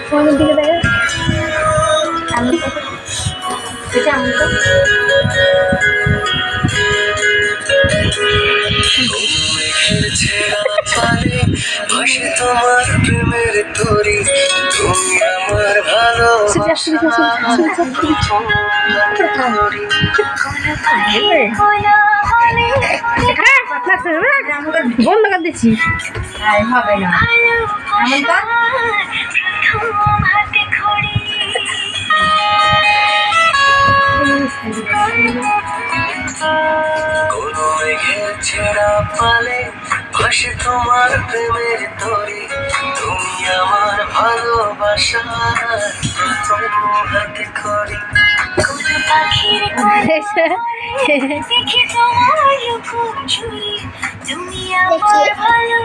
ফোনের দিকে দেখে আমি এটা আমি তো তোমার প্রেমের তরি তুমি আমার বন্ধ করে দিচ্ছি হবে না কোনো মেঘের ছেঁড়া পালে ভাসে তোমার প্রেমের তরি তুমি আমার ভালোবাসার প্রথম হাতে খড়ি কোনো পাখির দেখি তোমার লুকোচুরি তুমি আমার ভালো